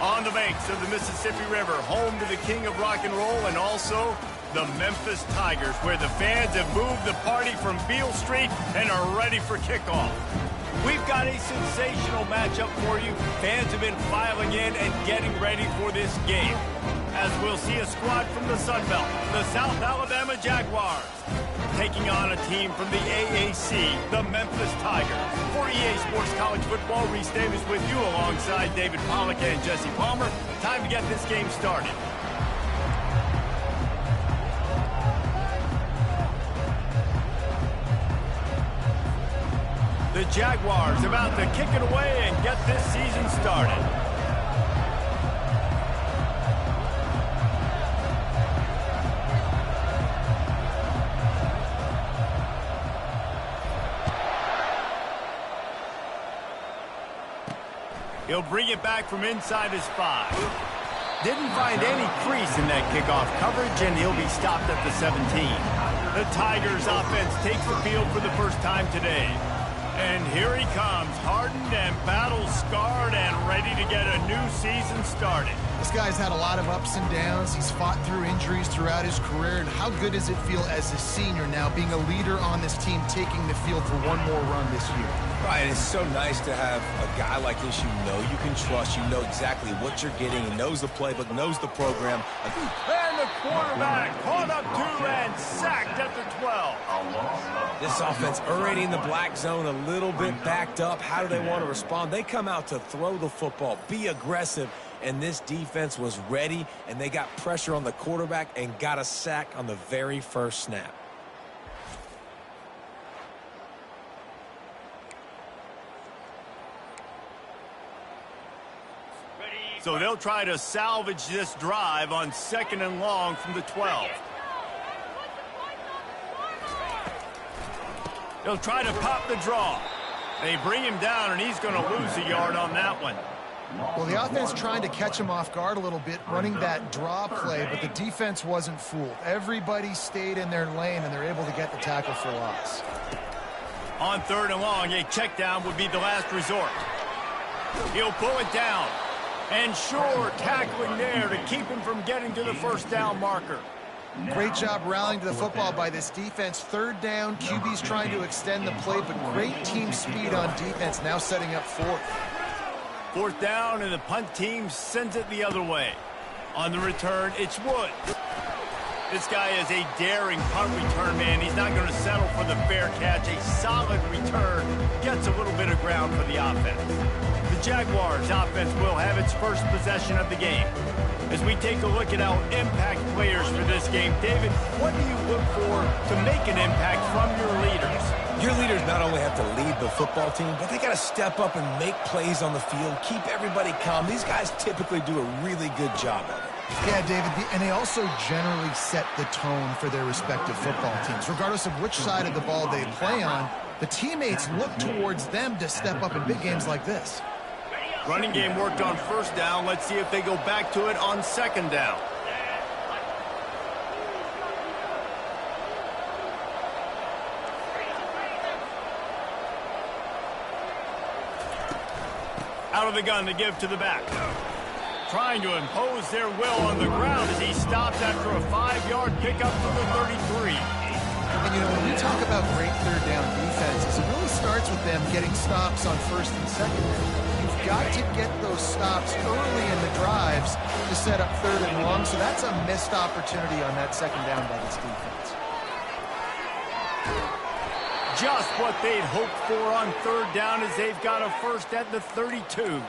On the banks of the Mississippi River, home to the king of rock and roll and also the Memphis Tigers, where the fans have moved the party from Beale Street and are ready for kickoff. We've got a sensational matchup for you. Fans have been filing in and getting ready for this game, as we'll see a squad from the Sun Belt, the South Alabama Jaguars, taking on a team from the AAC, the Memphis Tigers. For EA Sports College Football, Reese Davis with you alongside David Pollack and Jesse Palmer. Time to get this game started. The Jaguars about to kick it away and get this season started. He'll bring it back from inside his 5. Didn't find any crease in that kickoff coverage, and he'll be stopped at the 17. The Tigers offense takes the field for the first time today. And here he comes, hardened and battle-scarred and ready to get a new season started. This guy's had a lot of ups and downs. He's fought through injuries throughout his career. And how good does it feel as a senior now, being a leader on this team, taking the field for one more run this year? Right, it's so nice to have a guy like this you know you can trust. You know exactly what you're getting. He knows the playbook, knows the program. And the quarterback caught up to and sacked at the 12. This offense already in the black zone, a little bit backed up. How do they want to respond? They come out to throw the football, be aggressive, and this defense was ready, and they got pressure on the quarterback and got a sack on the very first snap. So they'll try to salvage this drive on 2nd and long from the 12. They'll try to pop the draw. They bring him down, and he's going to lose a yard on that one. Well, the offense trying to catch him off guard a little bit, running that draw play, but the defense wasn't fooled. Everybody stayed in their lane, and they're able to get the tackle for loss. On 3rd and long, a check down would be the last resort. He'll pull it down. And sure, tackling there to keep him from getting to the first down marker. Great job rallying to the football by this defense. 3rd down, QB's trying to extend the play, but great team speed on defense, now setting up 4th. 4th down, and the punt team sends it the other way. On the return, it's Wood. This guy is a daring punt return man. He's not going to settle for the fair catch. A solid return gets a little bit of ground for the offense. The Jaguars offense will have its first possession of the game. As we take a look at our impact players for this game, David, what do you look for to make an impact from your leaders? Your leaders not only have to lead the football team, but they got to step up and make plays on the field, keep everybody calm. These guys typically do a really good job of it. Yeah, David, and they also generally set the tone for their respective football teams. Regardless of which side of the ball they play on, the teammates look towards them to step up in big games like this. Running game worked on 1st down. Let's see if they go back to it on 2nd down. Out of the gun to give to the back. Trying to impose their will on the ground as he stops after a 5-yard pickup to the 33. And, you know, when we talk about great 3rd down defenses, it really starts with them getting stops on 1st and 2nd down. You've got to get those stops early in the drives to set up 3rd and long, so that's a missed opportunity on that 2nd down by this defense. Just what they'd hoped for on 3rd down as they've got a first at the 32.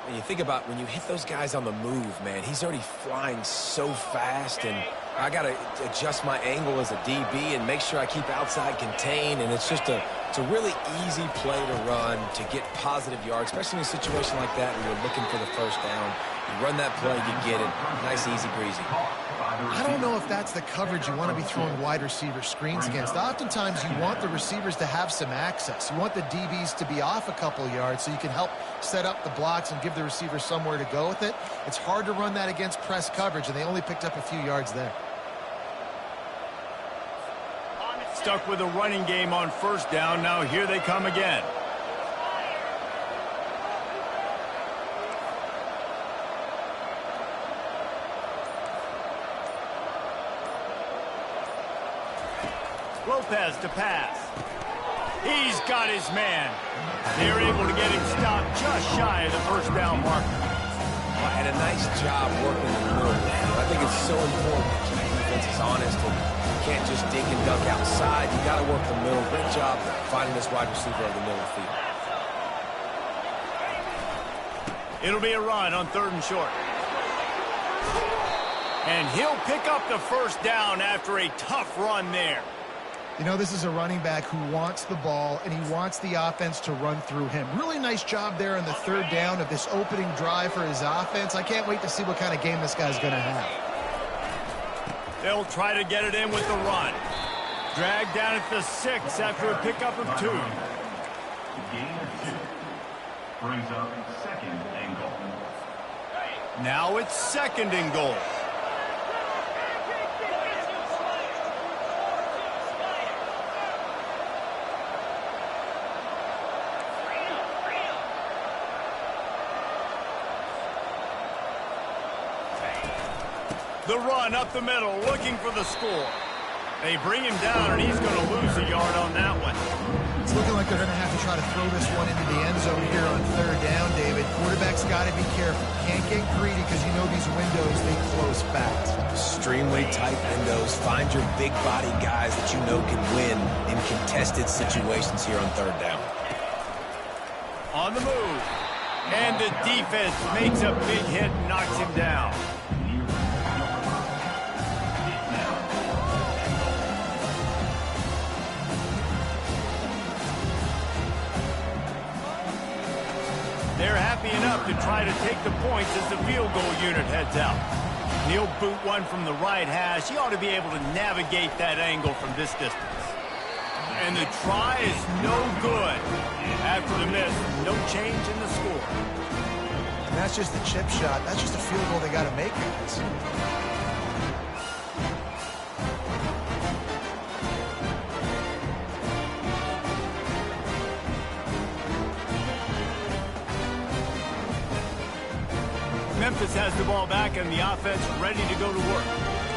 And you think about when you hit those guys on the move, man, he's already flying so fast, and I got to adjust my angle as a DB and make sure I keep outside contained, and it's just it's a really easy play to run to get positive yards, especially in a situation like that where you're looking for the first down. You run that play, you get it. Nice, easy, breezy. I don't know if that's the coverage you want to be throwing wide receiver screens against. Oftentimes, you want the receivers to have some access. You want the DBs to be off a couple yards so you can help set up the blocks and give the receiver somewhere to go with it. It's hard to run that against press coverage, and they only picked up a few yards there. Stuck with a running game on 1st down. Now here they come again. Lopez to pass. He's got his man. They're able to get him stopped just shy of the first down marker. And a nice job working in the middle. I think it's so important to keep defenses honest and you can't just dink and dunk outside. You got to work the middle. Great job finding this wide receiver in the middle of the field. It'll be a run on 3rd and short. And he'll pick up the first down after a tough run there. You know, this is a running back who wants the ball, and he wants the offense to run through him. Really nice job there on the 3rd down of this opening drive for his offense. I can't wait to see what kind of game this guy's going to have. They'll try to get it in with the run. Dragged down at the 6 after a pickup of 2. Gain of 2. Brings up 2nd and goal. Now it's 2nd and goal. The run up the middle, looking for the score. They bring him down, and he's going to lose a yard on that one. It's looking like they're going to have to try to throw this one into the end zone here on 3rd down, David. Quarterback's got to be careful. Can't get greedy because you know these windows, they close fast. Extremely tight windows. Find your big body guys that you know can win in contested situations here on 3rd down. On the move. And the defense makes a big hit and knocks him down. They're happy enough to try to take the points as the field goal unit heads out. He'll boot one from the right hash. He ought to be able to navigate that angle from this distance. And the try is no good. After the miss, no change in the score. And that's just the chip shot. That's just a field goal they got to make, guys. Memphis has the ball back and the offense ready to go to work.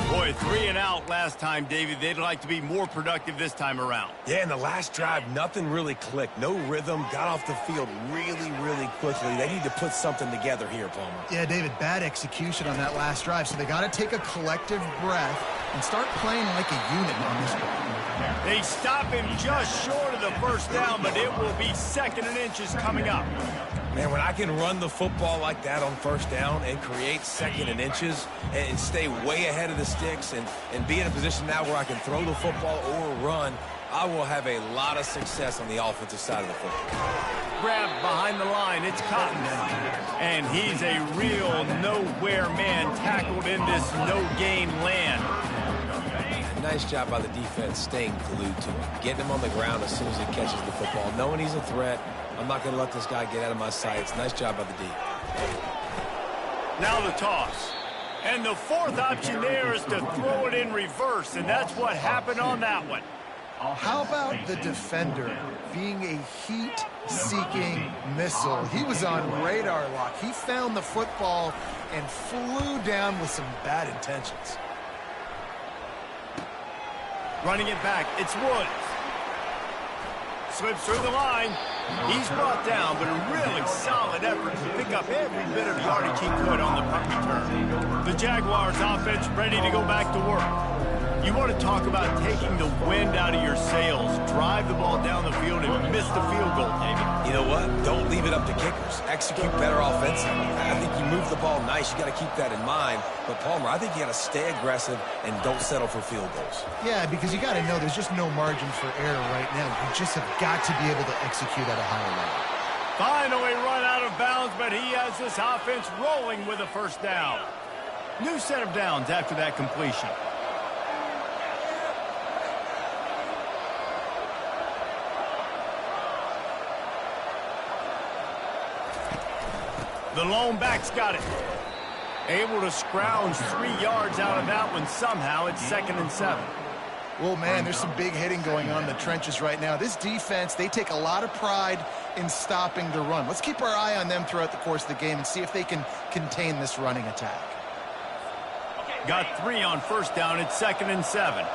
Boy, 3 and out last time, David. They'd like to be more productive this time around. Yeah, in the last drive, nothing really clicked. No rhythm, got off the field really, really quickly. They need to put something together here, Palmer. Yeah, David, bad execution on that last drive, so they got to take a collective breath and start playing like a unit on this one. They stop him just short of the first down, but it will be 2nd and inches coming up. Man, when I can run the football like that on 1st down and create 2nd and inches and stay way ahead of the sticks and be in a position now where I can throw the football or run, I will have a lot of success on the offensive side of the football. Grabbed behind the line, it's Cotton. And he's a real nowhere man tackled in this no-gain land. Nice job by the defense staying glued to him, getting him on the ground as soon as he catches the football, knowing he's a threat. I'm not going to let this guy get out of my sights. Nice job by the D. Now the toss. And the 4th option there is to throw it in reverse, and that's what happened on that one. How about the defender being a heat-seeking missile? He was on radar lock. He found the football and flew down with some bad intentions. Running it back, it's Woods. Slips through the line. He's brought down, but a really solid effort to pick up every bit of yardage he could on the punt return. The Jaguars offense ready to go back to work. You want to talk about taking the wind out of your sails. Drive the ball down the field and miss the field goal, David. You know what? Don't leave it up to kickers. Execute better offensively. I think you move the ball nice. You got to keep that in mind. But, Palmer, I think you got to stay aggressive and don't settle for field goals. Yeah, because you got to know there's just no margin for error right now. You just have got to be able to execute at a higher level. Finally run out of bounds, but he has this offense rolling with a 1st down. New set of downs after that completion. The lone back's got it. Able to scrounge 3 yards out of that one somehow. It's 2nd and 7. Well, man, there's some big hitting going on in the trenches right now. This defense, they take a lot of pride in stopping the run. Let's keep our eye on them throughout the course of the game and see if they can contain this running attack. Got 3 on 1st down. It's 2nd and 7.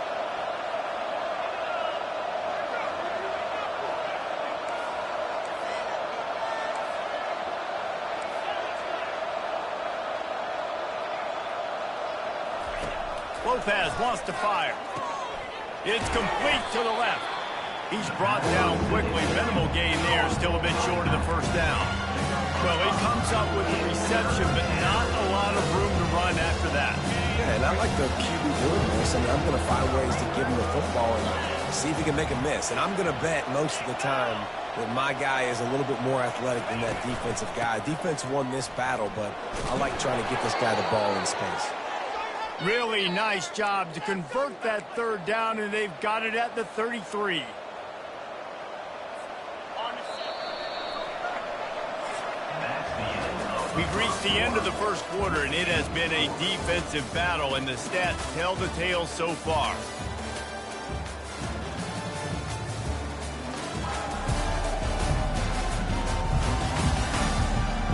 Lopez wants to fire. It's complete to the left. He's brought down quickly. Minimal gain there, still a bit short of the first down. Well, he comes up with the reception, but not a lot of room to run after that. Yeah, and I like the QB doing this. I mean, I'm going to find ways to give him the football and see if he can make a miss. And I'm going to bet most of the time that my guy is a little bit more athletic than that defensive guy. Defense won this battle, but I like trying to get this guy the ball in space. Really nice job to convert that third down, and they've got it at the 33. We've reached the end of the first quarter, and it has been a defensive battle, and the stats tell the tale so far.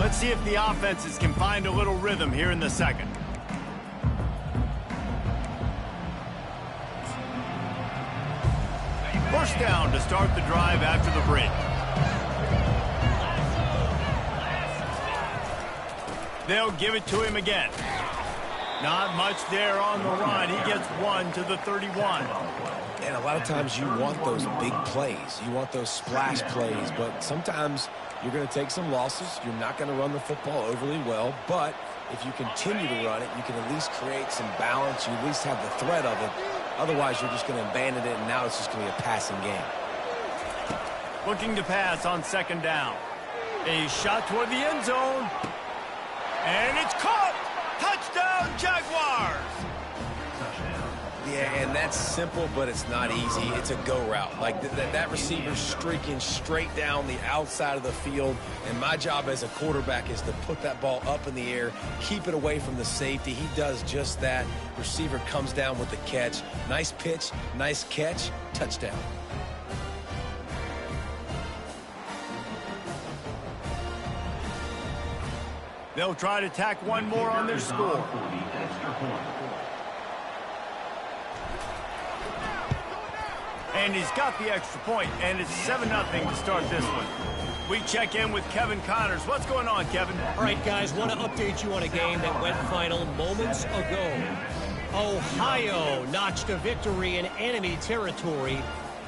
Let's see if the offenses can find a little rhythm here in the second. First down to start the drive after the break. They'll give it to him again. Not much there on the run. He gets one to the 31. And a lot of times you want those big plays. You want those splash plays, but sometimes you're going to take some losses. You're not going to run the football overly well, but if you continue to run it, you can at least create some balance. You at least have the threat of it. Otherwise, you're just going to abandon it, and now it's just going to be a passing game. Looking to pass on second down. A shot toward the end zone. And it's caught! Touchdown, Jaguars! Yeah, and that's simple, but it's not easy. It's a go route. Like, that receiver's streaking straight down the outside of the field, and my job as a quarterback is to put that ball up in the air, keep it away from the safety. He does just that. Receiver comes down with the catch. Nice pitch, nice catch, touchdown. They'll try to tack one more on their score. And he's got the extra point, and it's 7-0 to start this one. We check in with Kevin Connors. What's going on, Kevin? All right, guys, want to update you on a game that went final moments ago. Ohio notched a victory in enemy territory.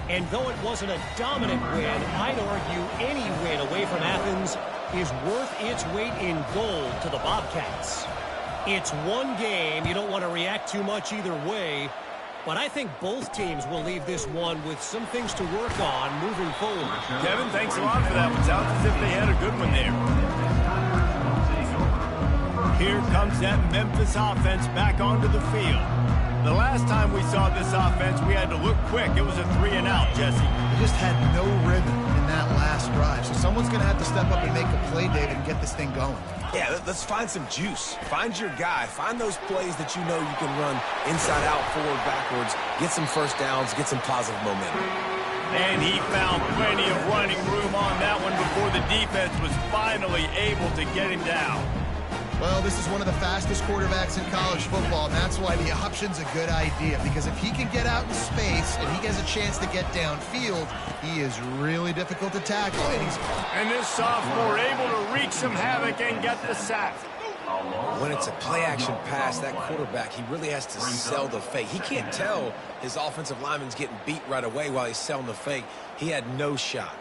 And though it wasn't a dominant win, I'd argue any win away from Athens is worth its weight in gold to the Bobcats. It's one game. You don't want to react too much either way. But I think both teams will leave this one with some things to work on moving forward. Kevin, thanks a lot for that. It sounds as if they had a good one there. Here comes that Memphis offense back onto the field. The last time we saw this offense, we had to look quick. It was a 3-and-out, Jesse. They just had no rhythm in that last drive. So someone's going to have to step up and make a play, David, and get this thing going. Yeah, let's find some juice. Find your guy. Find those plays that you know you can run inside out, forward, backwards. Get some first downs. Get some positive momentum. And he found plenty of running room on that one before the defense was finally able to get him down. Well, this is one of the fastest quarterbacks in college football, and that's why the option's a good idea, because if he can get out in space and he gets a chance to get downfield, he is really difficult to tackle. And this sophomore able to wreak some havoc and get the sack. When it's a play-action pass, that quarterback, he really has to sell the fake. He can't tell his offensive lineman's getting beat right away while he's selling the fake. He had no shot.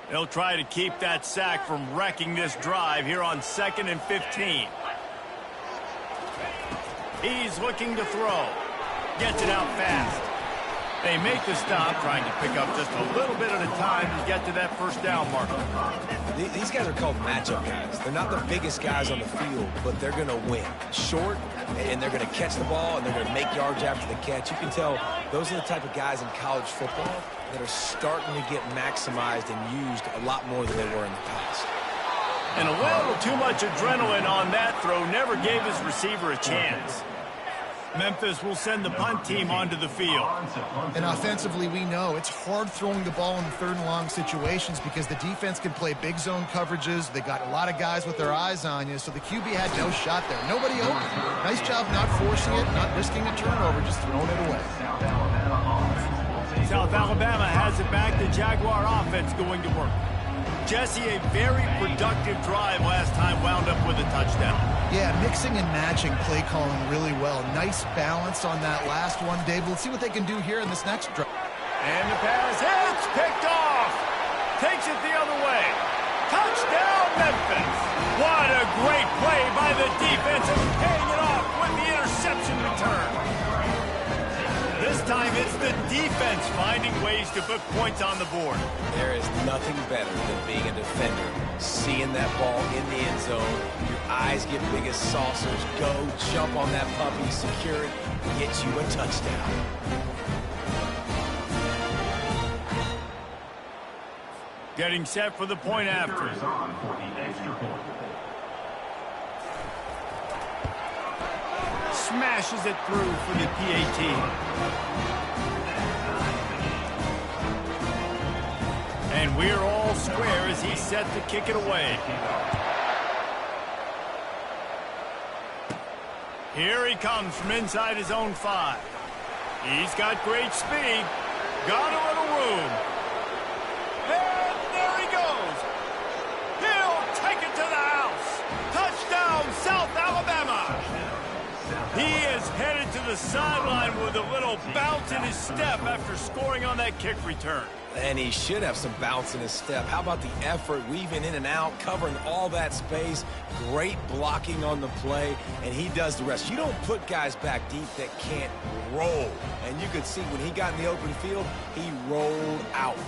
They'll try to keep that sack from wrecking this drive here on 2nd and 15. He's looking to throw. Gets it out fast. They make the stop, trying to pick up just a little bit at a time to get to that first down marker. These guys are called matchup guys. They're not the biggest guys on the field, but they're going to win. Short, and they're going to catch the ball, and they're going to make yards after the catch. You can tell those are the type of guys in college football that are starting to get maximized and used a lot more than they were in the past. And a little too much adrenaline on that throw never gave his receiver a chance. Memphis will send the punt team onto the field. And offensively, we know it's hard throwing the ball in the 3rd and long situations because the defense can play big zone coverages. They got a lot of guys with their eyes on you, so the QB had no shot there. Nobody open. Nice job not forcing it, not risking a turnover, just throwing it away. South Alabama has it back. The Jaguar offense going to work. Jesse, a very productive drive last time wound up with a touchdown. Yeah, mixing and matching play calling really well. Nice balance on that last one, David. Let's see what they can do here in this next drive. And the pass hits, picked off. Takes it the other way. Touchdown, Memphis. What a great play by the defense and paying it off with the interception return. This time it's the defense finding ways to put points on the board. There is nothing better than being a defender. Seeing that ball in the end zone, your eyes get big as saucers. Go, jump on that puppy, secure it, get you a touchdown. Getting set for the point after. Smashes it through for the PAT. And we're all square as he's set to kick it away. Here he comes from inside his own 5. He's got great speed. Got a little room. And there he goes. He'll take it to the house. Touchdown, South Alabama. He is headed to the sideline with a little bounce in his step after scoring on that kick return. And he should have some bounce in his step. How about the effort, weaving in and out, covering all that space, great blocking on the play, and he does the rest. You don't put guys back deep that can't roll. And you could see when he got in the open field, he rolled out.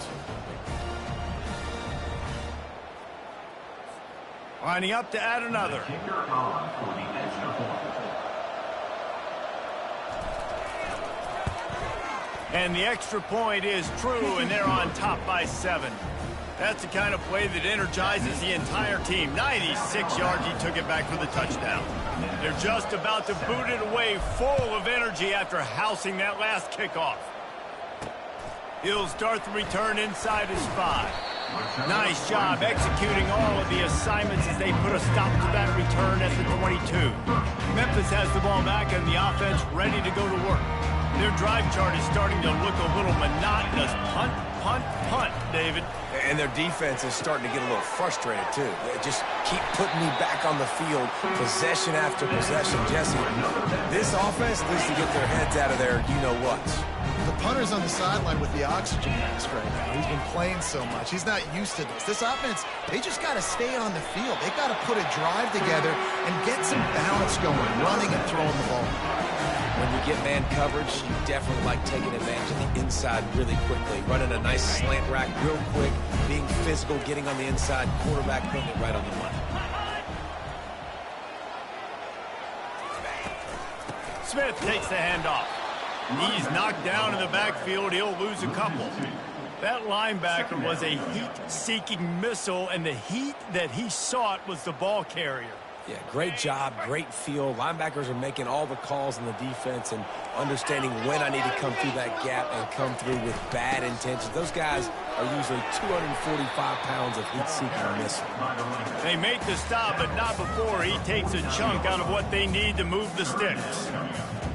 Lining up to add another. And the extra point is true, and they're on top by 7. That's the kind of play that energizes the entire team. 96 yards, he took it back for the touchdown. They're just about to boot it away, full of energy after housing that last kickoff. He'll start the return inside his 5. Nice job executing all of the assignments as they put a stop to that return at the 22. Memphis has the ball back and the offense ready to go to work. Their drive chart is starting to look a little monotonous. Punt, punt, punt, David. And their defense is starting to get a little frustrated, too. They just keep putting me back on the field, possession after possession. Jesse, this offense needs to get their heads out of their you-know-whats. The punter's on the sideline with the oxygen mask right now. He's been playing so much. He's not used to this. This offense, they just got to stay on the field. They got to put a drive together and get some balance going, running and throwing the ball. When you get man coverage, you definitely like taking advantage of the inside really quickly. Running a nice slant rack real quick, being physical, getting on the inside, quarterback putting it right on the money. Smith takes the handoff. He's knocked down in the backfield. He'll lose a couple. That linebacker was a heat-seeking missile, and the heat that he sought was the ball carrier. Yeah, great job, great feel. Linebackers are making all the calls in the defense and understanding when I need to come through that gap and come through with bad intentions. Those guys are usually 245 pounds of heat-seeking missile. They make the stop, but not before he takes a chunk out of what they need to move the sticks.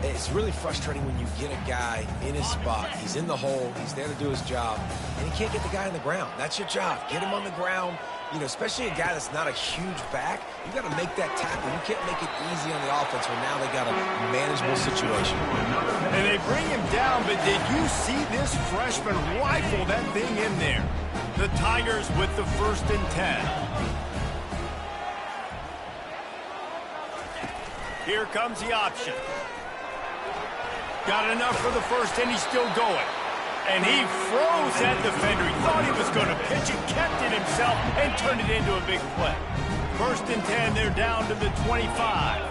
It's really frustrating when you get a guy in his spot. He's in the hole. He's there to do his job, and he can't get the guy on the ground. That's your job. Get him on the ground. You know, especially a guy that's not a huge back, you got to make that tackle. You can't make it easy on the offense when now they got a manageable situation. And they bring him down, but did you see this freshman rifle that thing in there? The Tigers with the 1st and 10. Here comes the option. Got enough for the 1st, and he's still going. And he froze that defender. He thought he was going to pitch it, kept it himself, and turned it into a big play. 1st and 10, they're down to the 25.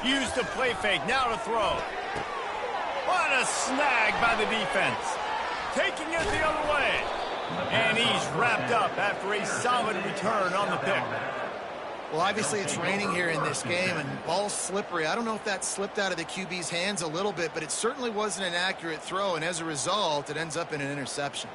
Use the play fake, now to throw. What a snag by the defense. Taking it the other way. And he's wrapped up after a solid return on the pick. Well, obviously it's raining here in this game, and ball's slippery. I don't know if that slipped out of the QB's hands a little bit, but it certainly wasn't an accurate throw, and as a result, it ends up in an interception.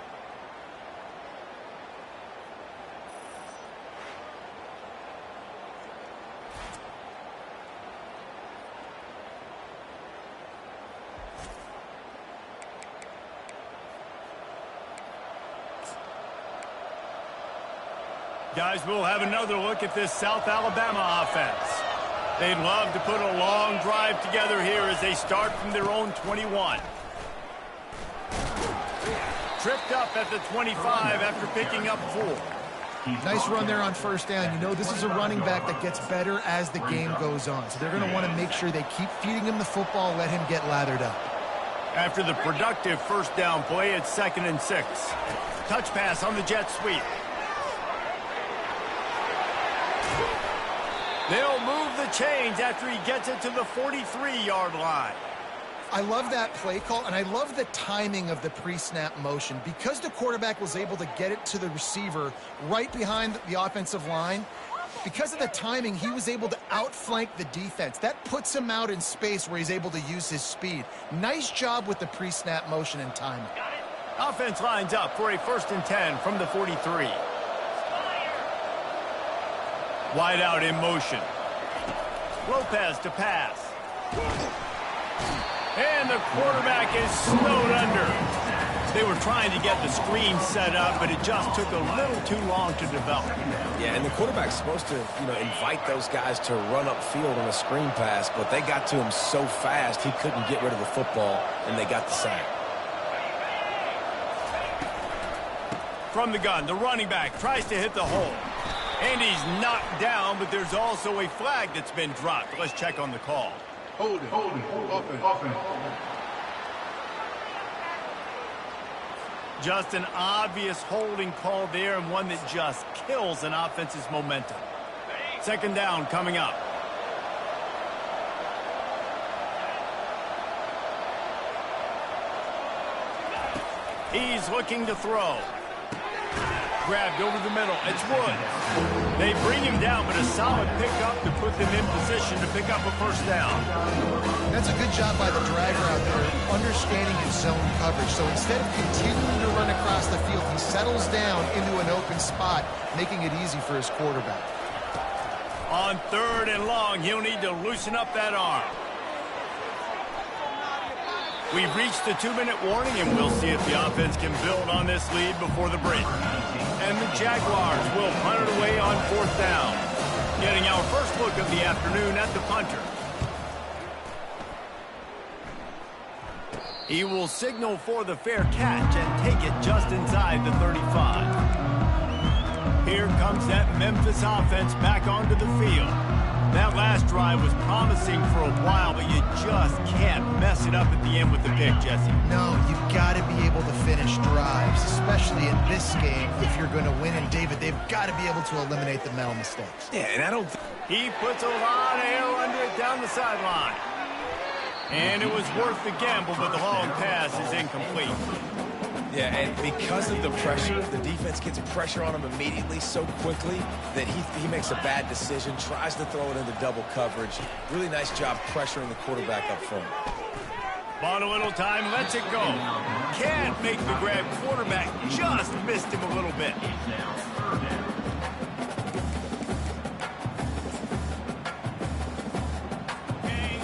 Guys, we'll have another look at this South Alabama offense. They'd love to put a long drive together here as they start from their own 21. Tripped up at the 25 after picking up 4. Nice run there on first down. You know, this is a running back that gets better as the game goes on. So they're going to want to make sure they keep feeding him the football, let him get lathered up. After the productive first down play, it's 2nd and 6. Touch pass on the jet sweep. They'll move the chains after he gets it to the 43-yard line. I love that play call, and I love the timing of the pre-snap motion. Because the quarterback was able to get it to the receiver right behind the offensive line, because of the timing, he was able to outflank the defense. That puts him out in space where he's able to use his speed. Nice job with the pre-snap motion and timing. Offense lines up for a 1st and 10 from the 43. Wide out in motion. Lopez to pass. And the quarterback is snowed under. They were trying to get the screen set up, but it just took a little too long to develop. Yeah, and the quarterback's supposed to, invite those guys to run upfield on a screen pass, but they got to him so fast he couldn't get rid of the football, and they got the sack. From the gun, the running back tries to hit the hole. And he's knocked down, but there's also a flag that's been dropped. Let's check on the call. Hold it. Offense. Just an obvious holding call there, and one that just kills an offense's momentum. 2nd down coming up. He's looking to throw. Grabbed over the middle. It's Woods. They bring him down, but a solid pickup to put them in position to pick up a 1st down. That's a good job by the dragger out there, understanding his zone coverage. So instead of continuing to run across the field, he settles down into an open spot, making it easy for his quarterback. On 3rd and long, he'll need to loosen up that arm. We've reached the 2-minute warning, and we'll see if the offense can build on this lead before the break. And the Jaguars will punt it away on 4th down. Getting our first look of the afternoon at the punter. He will signal for the fair catch and take it just inside the 35. Here comes that Memphis offense back onto the field. That last drive was promising for a while, but you just can't mess it up at the end with the pick, Jesse. No, you've got to be able to finish drives, especially in this game if you're going to win. And, David, they've got to be able to eliminate the mental mistakes. Yeah, and I don't... He puts a lot of air under it down the sideline. And it was worth the gamble, but the long pass is incomplete. Yeah, and because of the pressure, the defense gets pressure on him immediately so quickly that he makes a bad decision, tries to throw it into double coverage. Really nice job pressuring the quarterback up front. Bought a little time, lets it go. Can't make the grab. Quarterback just missed him a little bit.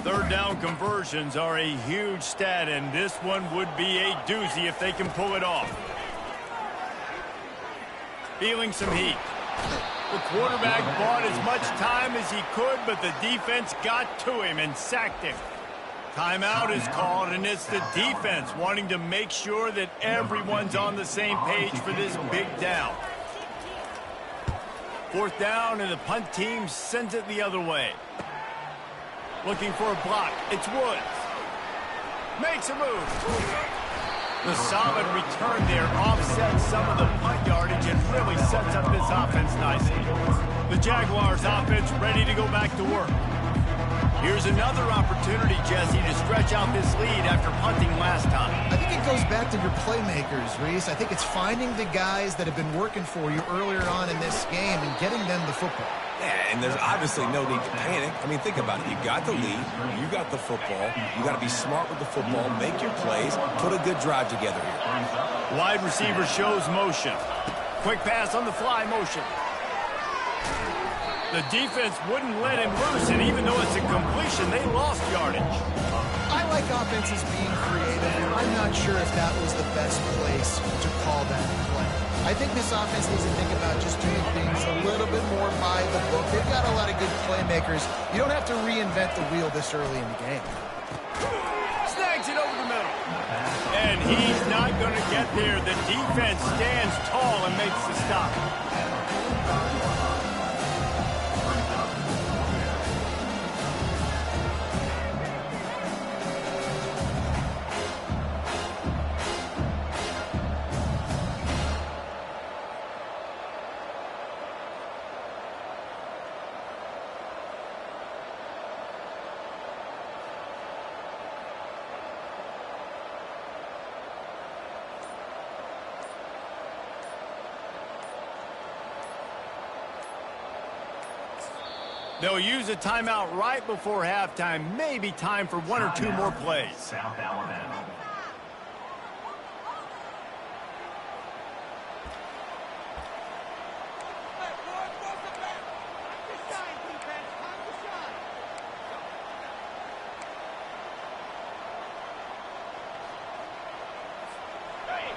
3rd down conversions are a huge stat, and this one would be a doozy if they can pull it off. Feeling some heat. The quarterback bought as much time as he could, but the defense got to him and sacked him. Timeout is called, and it's the defense wanting to make sure that everyone's on the same page for this big down. 4th down, and the punt team sends it the other way. Looking for a block. It's Woods. Makes a move. The solid return there offsets some of the punt yardage and really sets up this offense nicely. The Jaguars offense ready to go back to work. Here's another opportunity, Jesse, to stretch out this lead after punting last time. I think it goes back to your playmakers, Reese. I think it's finding the guys that have been working for you earlier on in this game and getting them the football. Yeah, and there's obviously no need to panic. I mean, think about it. You got the lead. You got the football. You got to be smart with the football, make your plays, put a good drive together here. Wide receiver shows motion. Quick pass on the fly motion. The defense wouldn't let him loose, and even though it's a completion, they lost yardage. I like offenses being creative. I'm not sure if that was the best place to call that play. I think this offense needs to think about just doing things a little bit more by the book. They've got a lot of good playmakers. You don't have to reinvent the wheel this early in the game. Snags it over the middle. And he's not going to get there. The defense stands tall and makes the stop. They'll use a timeout right before halftime. Maybe time for one or two more plays. South Alabama.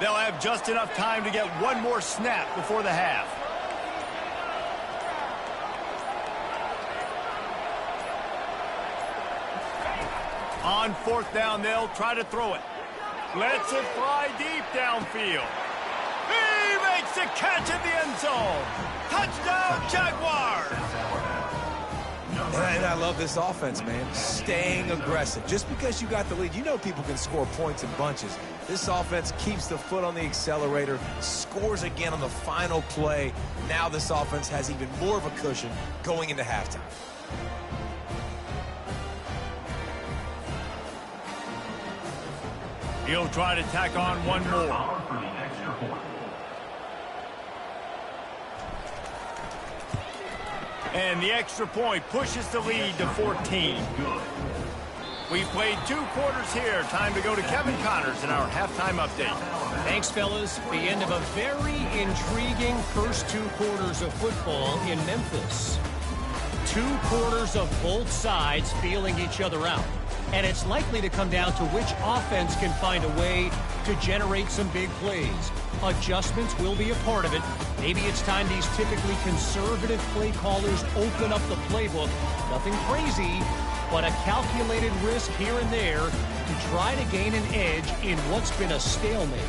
They'll have just enough time to get one more snap before the half. On fourth down, they'll try to throw it. Lets it fly deep downfield. He makes the catch in the end zone. Touchdown, Jaguars! And I love this offense, man. Staying aggressive. Just because you got the lead, you know people can score points in bunches. This offense keeps the foot on the accelerator, scores again on the final play. Now this offense has even more of a cushion going into halftime. He'll try to tack on one more. And the extra point pushes the lead to 14. We've played 2 quarters here. Time to go to Kevin Connors in our halftime update. Thanks, fellas. The end of a very intriguing first 2 quarters of football in Memphis. 2 quarters of both sides feeling each other out. And it's likely to come down to which offense can find a way to generate some big plays. Adjustments will be a part of it. Maybe it's time these typically conservative play callers open up the playbook. Nothing crazy, but a calculated risk here and there to try to gain an edge in what's been a stalemate.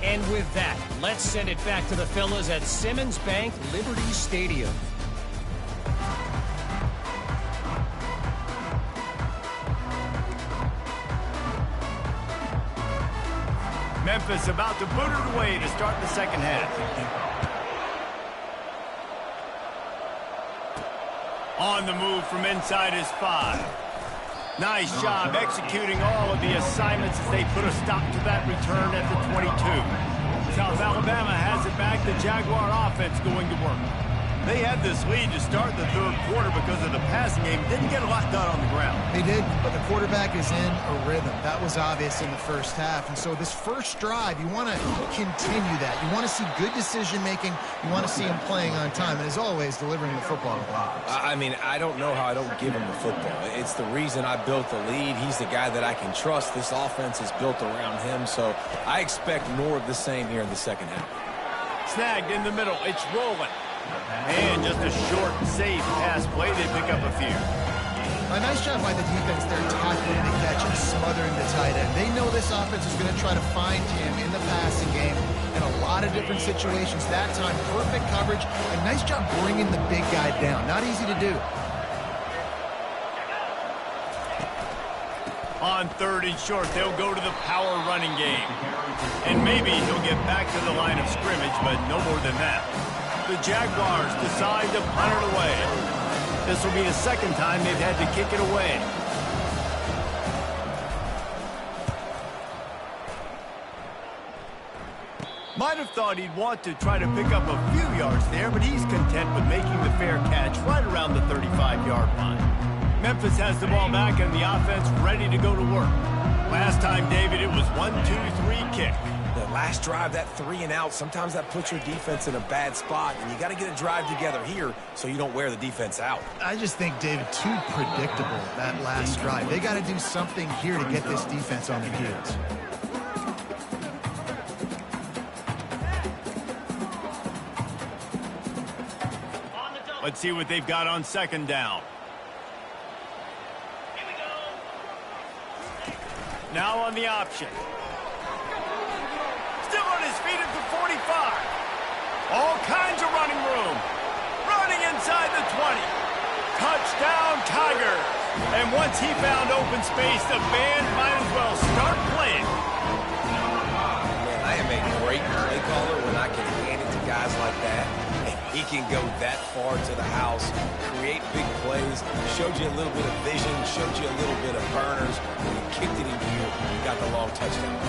And with that, let's send it back to the fellas at Simmons Bank Liberty Stadium. Memphis about to boot it away to start the second half. On the move from inside his 5. Nice job executing all of the assignments as they put a stop to that return at the 22. South Alabama has it back. The Jaguar offense going to work. They had this lead to start the third quarter because of the passing game. Didn't get a lot done on the ground. They did, but the quarterback is in a rhythm. That was obvious in the first half. And so this first drive, you want to continue that. You want to see good decision-making. You want to see him playing on time. And as always, delivering the football with offense. I mean, I don't know how I don't give him the football. It's the reason I built the lead. He's the guy that I can trust. This offense is built around him. So I expect more of the same here in the second half. Snagged in the middle. It's rolling. And just a short, safe pass play. They pick up a few. A nice job by the defense there, tackling the catch and smothering the tight end. They know this offense is going to try to find him in the passing game in a lot of different situations. That time, perfect coverage. A nice job bringing the big guy down. Not easy to do. On 3rd and short, they'll go to the power running game. And maybe he'll get back to the line of scrimmage, but no more than that. The Jaguars decide to punt it away. This will be the second time they've had to kick it away. Might have thought he'd want to try to pick up a few yards there, but he's content with making the fair catch right around the 35-yard line. Memphis has the ball back and the offense ready to go to work. Last time, David, it was 1-2-3 kick. last drive, that 3 and out, sometimes that puts your defense in a bad spot, and you got to get a drive together here so you don't wear the defense out. I just think, David, too predictable, that last drive. They got to do something here to get this defense on their heels. Let's see what they've got on second down. Now on the option. Still on his feet at the 45. All kinds of running room. Running inside the 20. Touchdown, Tigers. And once he found open space, the band might as well start playing. Man, I am a great play caller when I can hand it to guys like that. He can go that far to the house, create big plays, showed you a little bit of vision, showed you a little bit of burners. When he kicked it in here, he got the long touchdown.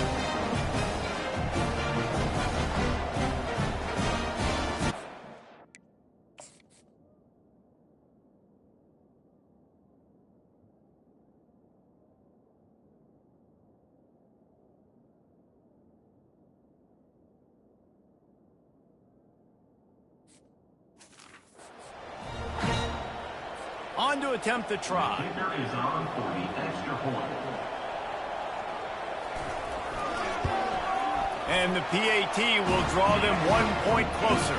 On to attempt the try. Kicker is on for the extra point. And the PAT will draw them 1 point closer.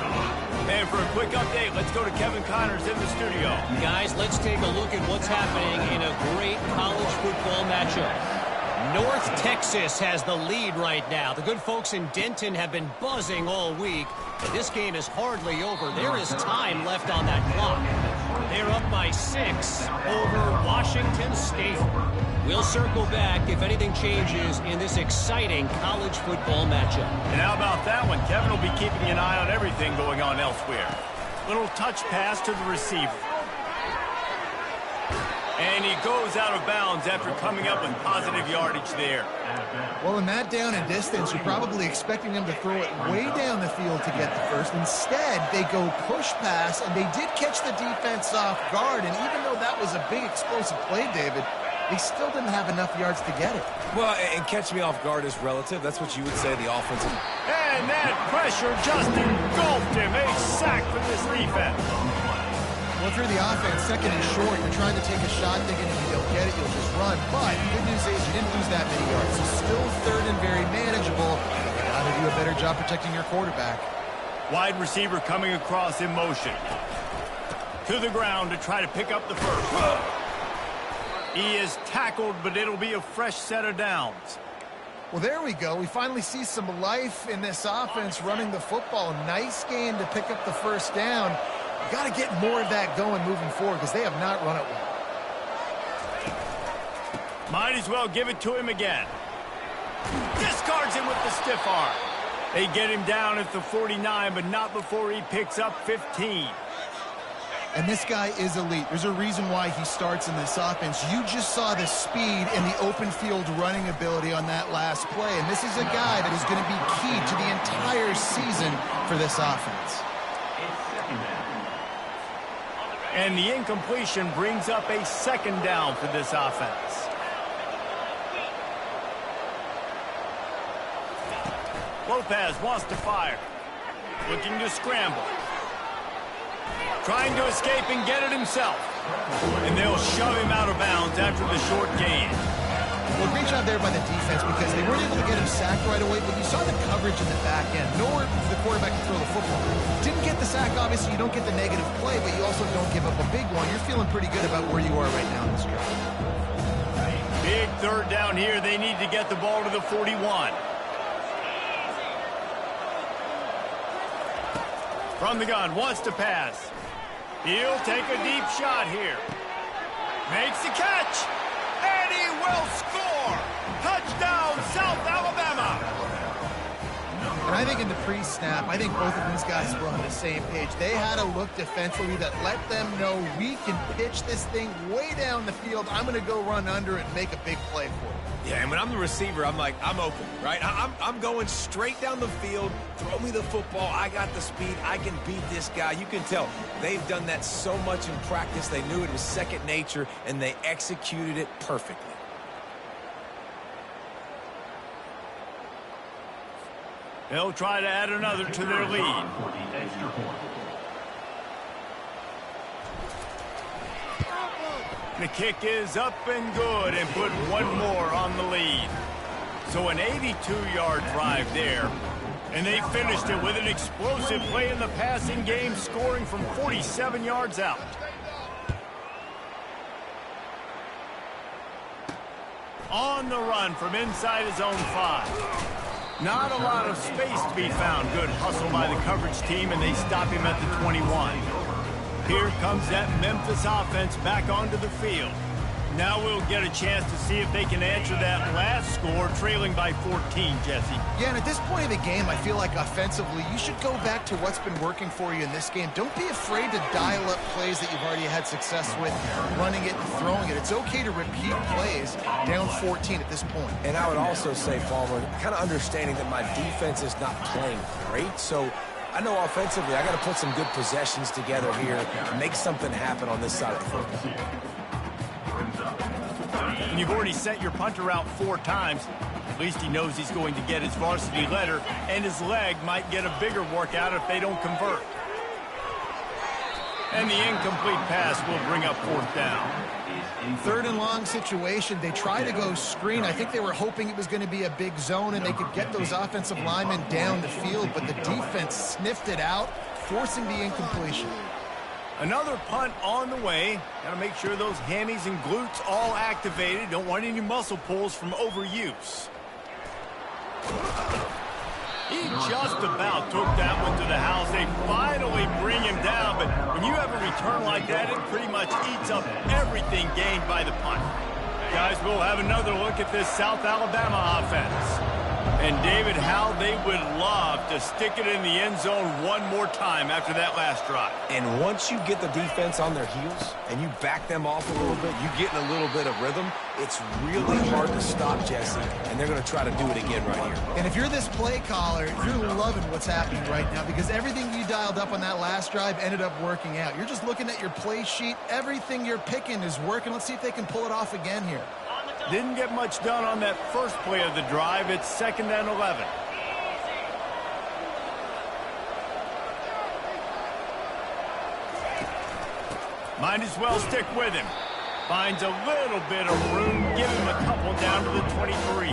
And for a quick update, let's go to Kevin Connors in the studio. Guys, let's take a look at what's happening in a great college football matchup. North Texas has the lead right now. The good folks in Denton have been buzzing all week. This game is hardly over. There is time left on that clock. They're up by 6 over Washington State. We'll circle back if anything changes in this exciting college football matchup. And how about that one? Kevin will be keeping an eye on everything going on elsewhere. Little touch pass to the receiver. And he goes out of bounds after coming up with positive yardage there. Well, in that down and distance, you're probably expecting them to throw it way down the field to get the first. Instead, they go push pass, and they did catch the defense off guard. And even though that was a big explosive play, David, they still didn't have enough yards to get it. Well, and catch me off guard is relative. That's what you would say the offensive. And that pressure just engulfed him. A sack for this defense. Well, through the offense, second and short, you're trying to take a shot, thinking if you don't get it, you'll just run. But good news is you didn't lose that many yards. So still third and very manageable. Got to do a better job protecting your quarterback. Wide receiver coming across in motion. To the ground to try to pick up the first. He is tackled, but it'll be a fresh set of downs. Well, there we go. We finally see some life in this offense running the football. Nice gain to pick up the first down. Got to get more of that going moving forward because they have not run it well. Might as well give it to him again. Discards him with the stiff arm. They get him down at the 49, but not before he picks up 15. And this guy is elite. There's a reason why he starts in this offense. You just saw the speed and the open field running ability on that last play. And this is a guy that is going to be key to the entire season for this offense. And the incompletion brings up a second down for this offense. Lopez wants to fire. Looking to scramble. Trying to escape and get it himself. And they'll shove him out of bounds after the short gain. Well, great job there by the defense because they weren't able to get him sacked right away, but you saw the coverage in the back end. Nowhere for the quarterback to throw the football. Didn't get the sack, obviously. You don't get the negative play, but you also don't give up a big one. You're feeling pretty good about where you are right now in this drive. Big third down here. They need to get the ball to the 41. From the gun, wants to pass. He'll take a deep shot here. Makes the catch. And he will score! Touchdown, South Alabama! And I think in the pre-snap, I think both of these guys were on the same page. They had a look defensively that let them know we can pitch this thing way down the field. I'm going to go run under it and make a big play for it. Yeah, and when I'm the receiver, I'm like, I'm open, right? I'm going straight down the field. Throw me the football. I got the speed. I can beat this guy. You can tell they've done that so much in practice. They knew it was second nature, and they executed it perfectly. They'll try to add another to their lead. For the extra point. The kick is up and good and put one more on the lead. So an 82-yard drive there. And they finished it with an explosive play in the passing game, scoring from 47 yards out. On the run from inside his own 5. Not a lot of space to be found. Good hustle by the coverage team, and they stop him at the 21. Here comes that Memphis offense back onto the field. Now we'll get a chance to see if they can answer that last score, trailing by 14, Jesse. Yeah, and at this point of the game, I feel like offensively, you should go back to what's been working for you in this game. Don't be afraid to dial up plays that you've already had success with, running it and throwing it. It's okay to repeat plays down 14 at this point. And I would also say, Farmer, kind of understanding that my defense is not playing great, so I know offensively I got to put some good possessions together here, make something happen on this side of the football. And you've already sent your punter out 4 times. At least he knows he's going to get his varsity letter, and his leg might get a bigger workout if they don't convert. And the incomplete pass will bring up 4th down. 3rd and long situation. They try to go screen. I think they were hoping it was going to be a big zone and they could get those offensive linemen down the field, but the defense sniffed it out, forcing the incompletion. Another punt on the way. Got to make sure those hammies and glutes all activated. Don't want any muscle pulls from overuse. He just about took that one to the house. They finally bring him down, but when you have a return like that, it pretty much eats up everything gained by the punt. Guys, we'll have another look at this South Alabama offense. And, David, how they would love to stick it in the end zone one more time after that last drive. And once you get the defense on their heels and you back them off a little bit, you get in a little bit of rhythm, it's really hard to stop Jesse, and they're going to try to do it again right here. And if you're this play caller, you're loving what's happening right now because everything you dialed up on that last drive ended up working out. You're just looking at your play sheet. Everything you're picking is working. Let's see if they can pull it off again here. Didn't get much done on that first play of the drive. It's 2nd and 11. Might as well stick with him. Finds a little bit of room. Give him a couple down to the 23.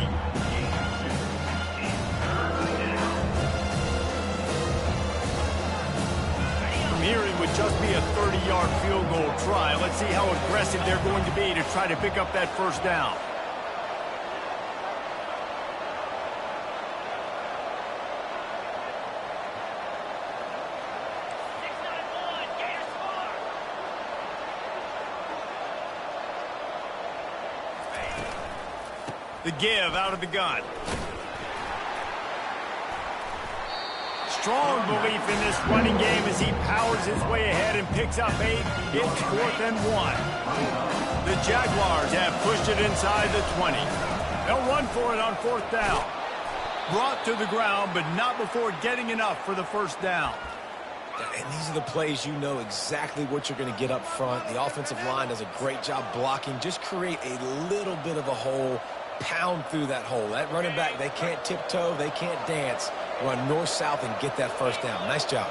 From here, it would just be a 30-yard field goal try. Let's see how aggressive they're going to be to try to pick up that first down. The give out of the gun. Strong belief in this running game as he powers his way ahead and picks up 8. It's 4th and 1. The Jaguars have pushed it inside the 20. They'll run for it on 4th down. Brought to the ground, but not before getting enough for the first down. And these are the plays you know exactly what you're going to get up front. The offensive line does a great job blocking. Just create a little bit of a hole. Pound through that hole. That running back, they can't tiptoe, they can't dance. Run north-south and get that first down. Nice job.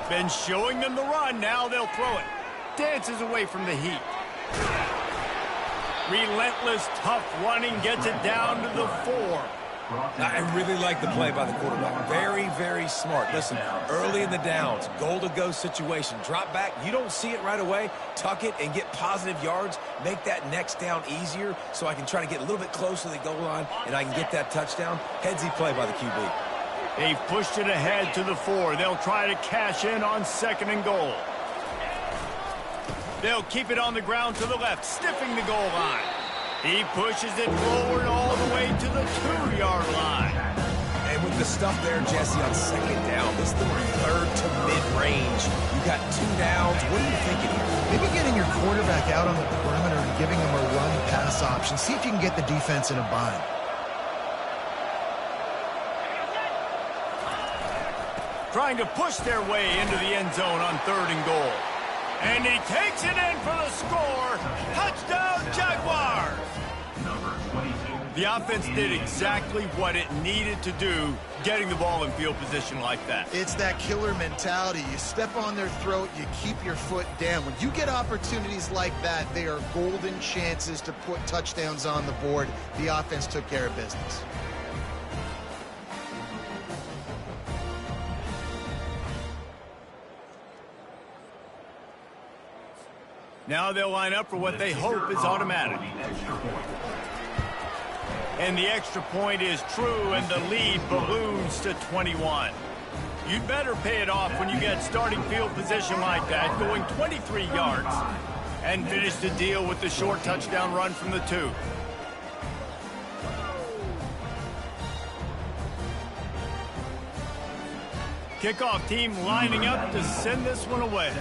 Been showing them the run. Now they'll throw it. Dances away from the heat. Relentless, tough running. Gets it down to the 4. I really like the play by the quarterback. Very, very smart. Listen, early in the downs, goal-to-go situation. Drop back. You don't see it right away. Tuck it and get positive yards. Make that next down easier so I can try to get a little bit closer to the goal line and I can get that touchdown. Headsy play by the QB. They've pushed it ahead to the 4. They'll try to cash in on 2nd and goal. They'll keep it on the ground to the left, sniffing the goal line. He pushes it forward all the way to the 2-yard line. And with the stuff there, Jesse, on 2nd down, this is the 3rd to mid-range. You got 2 downs. What are you thinking here? Maybe getting your quarterback out on the perimeter and giving him a run-pass option. See if you can get the defense in a bind. Trying to push their way into the end zone on 3rd and goal. And he takes it in for the score. Touchdown, Jaguars! The offense did exactly what it needed to do, getting the ball in field position like that. It's that killer mentality. You step on their throat, you keep your foot down. When you get opportunities like that, they are golden chances to put touchdowns on the board. The offense took care of business. Now they'll line up for what they hope is automatic. And the extra point is true, and the lead balloons to 21. You'd better pay it off when you get starting field position like that, going 23 yards, and finish the deal with the short touchdown run from the 2. Kickoff team lining up to send this one away.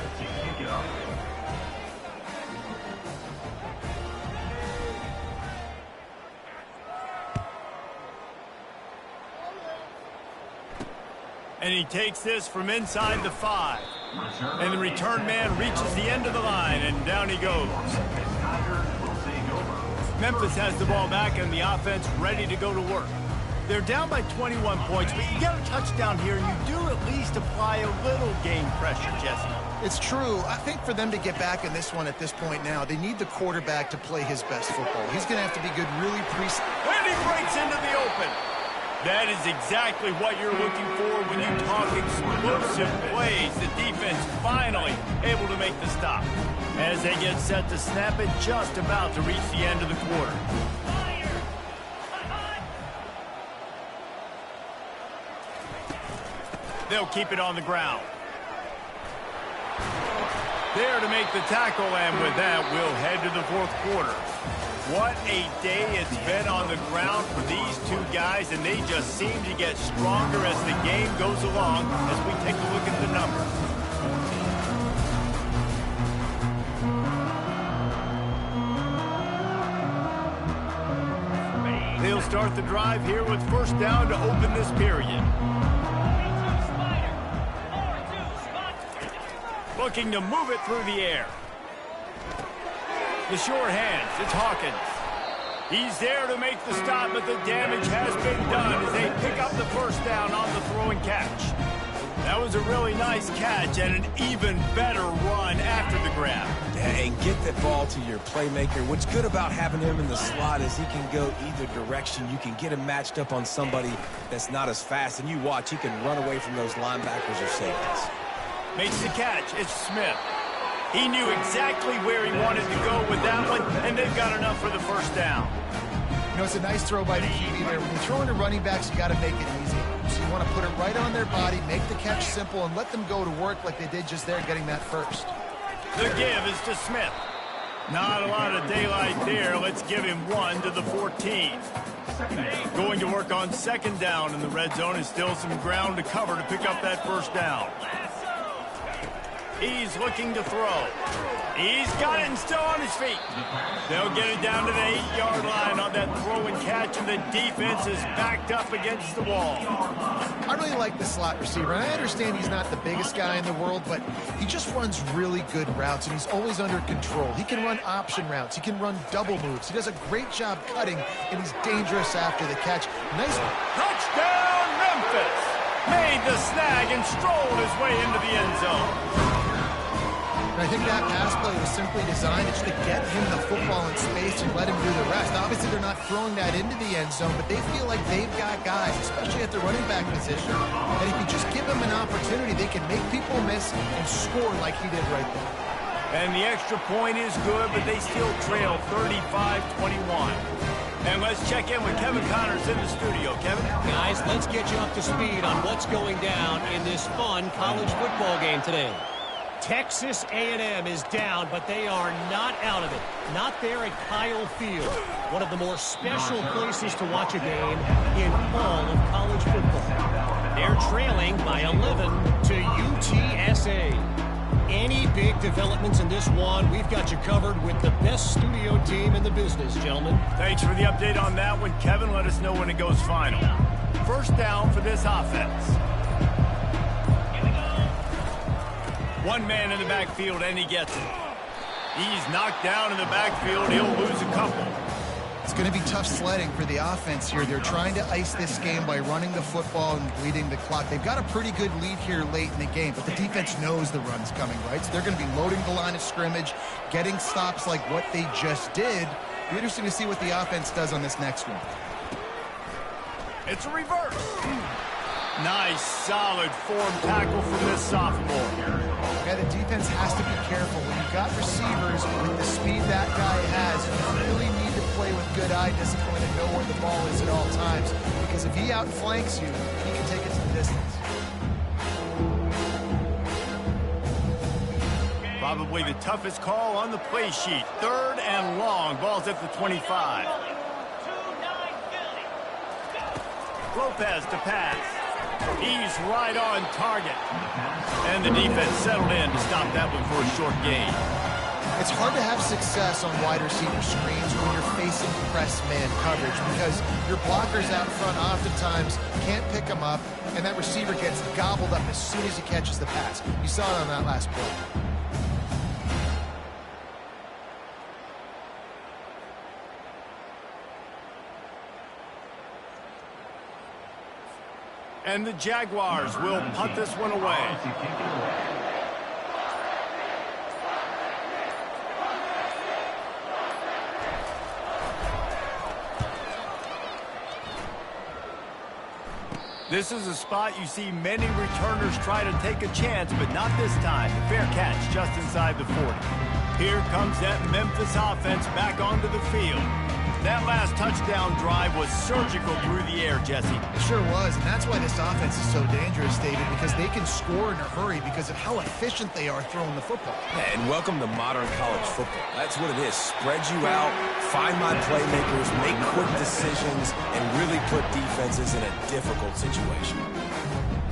And he takes this from inside the 5. And the return man reaches the end of the line, and down he goes. Memphis has the ball back, and the offense ready to go to work. They're down by 21 points, but you get a touchdown here, and you do at least apply a little game pressure, Jesse. It's true. I think for them to get back in this one at this point now, they need the quarterback to play his best football. He's going to have to be good really And he breaks into the open. That is exactly what you're looking for when you talk explosive plays. The defense finally able to make the stop. As they get set to snap it, just about to reach the end of the quarter. They'll keep it on the ground. There to make the tackle, and with that, we'll head to the 4th quarter. What a day it's been on the ground for these two guys, and they just seem to get stronger as the game goes along as we take a look at the numbers. They'll start the drive here with first down to open this period. Looking to move it through the air. The short hands, it's Hawkins. He's there to make the stop, but the damage has been done as they pick up the first down on the throw and catch. That was a really nice catch and an even better run after the grab. And get the ball to your playmaker. What's good about having him in the slot is he can go either direction. You can get him matched up on somebody that's not as fast, and you watch, he can run away from those linebackers or safeties. Makes the catch, it's Smith. He knew exactly where he wanted to go with that one, and they've got enough for the first down. You know, it's a nice throw by the QB there. When you're throwing to running backs, you got to make it easy. So you want to put it right on their body, make the catch simple, and let them go to work like they did just there, getting that first. The give is to Smith. Not a lot of daylight there. Let's give him 1 to the 14. Going to work on second down in the red zone, is still some ground to cover to pick up that first down. He's looking to throw. He's got it and still on his feet. They'll get it down to the 8-yard line on that throw and catch, and the defense is backed up against the wall. I really like the slot receiver, and I understand he's not the biggest guy in the world, but he just runs really good routes, and he's always under control. He can run option routes. He can run double moves. He does a great job cutting, and he's dangerous after the catch. Nice. Touchdown, Memphis! Made the snag and strolled his way into the end zone. And I think that pass play was simply designed just to get him the football in space and let him do the rest. Obviously, they're not throwing that into the end zone, but they feel like they've got guys, especially at the running back position, that if you just give them an opportunity, they can make people miss and score like he did right there. And the extra point is good, but they still trail 35-21. And let's check in with Kevin Connors in the studio. Kevin? Guys, let's get you up to speed on what's going down in this fun college football game today. Texas A&M is down, but they are not out of it. Not there at Kyle Field, one of the more special places to watch a game in all of college football. They're trailing by 11 to UTSA. Any big developments in this one, we've got you covered with the best studio team in the business, gentlemen. Thanks for the update on that one, Kevin. Let us know when it goes final. First down for this offense. One man in the backfield, and he gets it. He's knocked down in the backfield. He'll lose a couple. It's going to be tough sledding for the offense here. They're trying to ice this game by running the football and bleeding the clock. They've got a pretty good lead here late in the game, but the defense knows the run's coming, right? So they're going to be loading the line of scrimmage, getting stops like what they just did. Be interesting to see what the offense does on this next one. It's a reverse. Nice, solid form tackle from this sophomore. Yeah, the defense has to be careful. When you've got receivers with the speed that guy has, you really need to play with good eye discipline and know where the ball is at all times. Because if he outflanks you, he can take it to the distance. Probably the toughest call on the play sheet. 3rd and long. Ball's at the 25. Lopez to pass. He's right on target. And the defense settled in to stop that one for a short gain. It's hard to have success on wide receiver screens when you're facing press man coverage because your blockers out front oftentimes can't pick them up, and that receiver gets gobbled up as soon as he catches the pass. You saw it on that last play. And the Jaguars will punt this one away. This is a spot you see many returners try to take a chance, but not this time. The fair catch just inside the 40. Here comes that Memphis offense back onto the field. That last touchdown drive was surgical through the air, Jesse. It sure was, and that's why this offense is so dangerous, David, because they can score in a hurry because of how efficient they are throwing the football. And welcome to modern college football. That's what it is. Spread you out, find my playmakers, make quick decisions, and really put defenses in a difficult situation.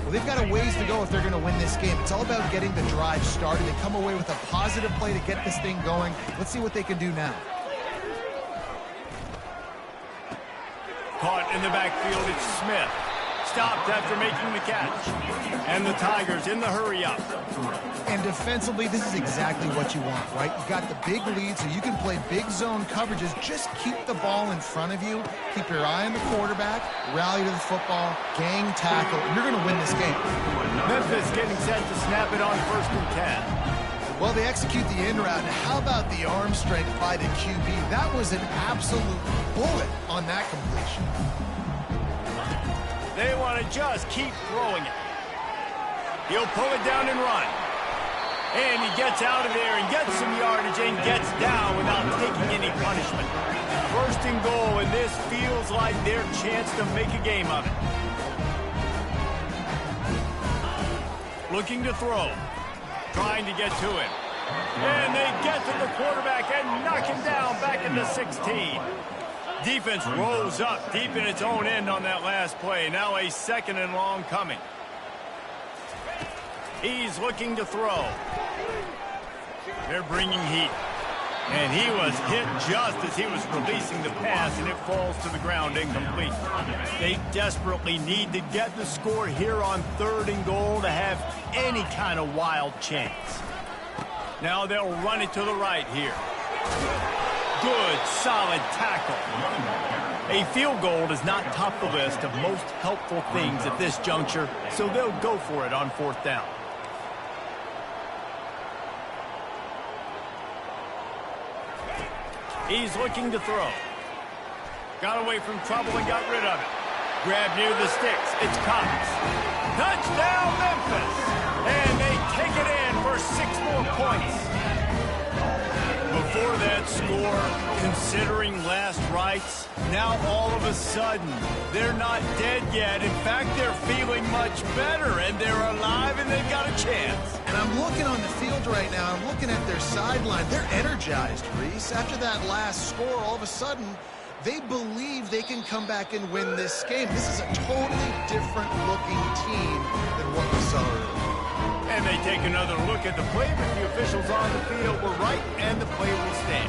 Well, they've got a ways to go if they're going to win this game. It's all about getting the drive started. They come away with a positive play to get this thing going. Let's see what they can do now. Caught in the backfield, it's Smith. Stopped after making the catch. And the Tigers in the hurry-up. And defensively, this is exactly what you want, right? You've got the big lead, so you can play big zone coverages. Just keep the ball in front of you. Keep your eye on the quarterback. Rally to the football. Gang tackle. And you're going to win this game. Memphis getting set to snap it on 1st and 10. Well, they execute the in route. And how about the arm strength by the QB? That was an absolute bullet on that completion. They want to just keep throwing it. He'll pull it down and run. And he gets out of there and gets some yardage and gets down without taking any punishment. 1st and goal, and this feels like their chance to make a game of it. Looking to throw. Trying to get to him. And they get to the quarterback and knock him down back into 16. Defense rose up deep in its own end on that last play. Now a 2nd and long coming. He's looking to throw. They're bringing heat. And he was hit just as he was releasing the pass, and it falls to the ground incomplete. They desperately need to get the score here on 3rd and goal to have any kind of wild chance. Now they'll run it to the right here. Good, solid tackle. A field goal does not top the list of most helpful things at this juncture, so they'll go for it on 4th down. He's looking to throw. Got away from trouble and got rid of it. Grab near the sticks. It's Cox. Touchdown, Memphis! And they take it in for 6 more points. Before that score, considering last rites, now all of a sudden, they're not dead yet. In fact, they're feeling much better, and they're alive, and they've got a chance. And I'm looking on the field right now. I'm looking at their sideline. They're energized, Reese. After that last score, all of a sudden, they believe they can come back and win this game. This is a totally different-looking team than what we saw earlier. And they take another look at the play, but the officials on the field were right, and the play will stand.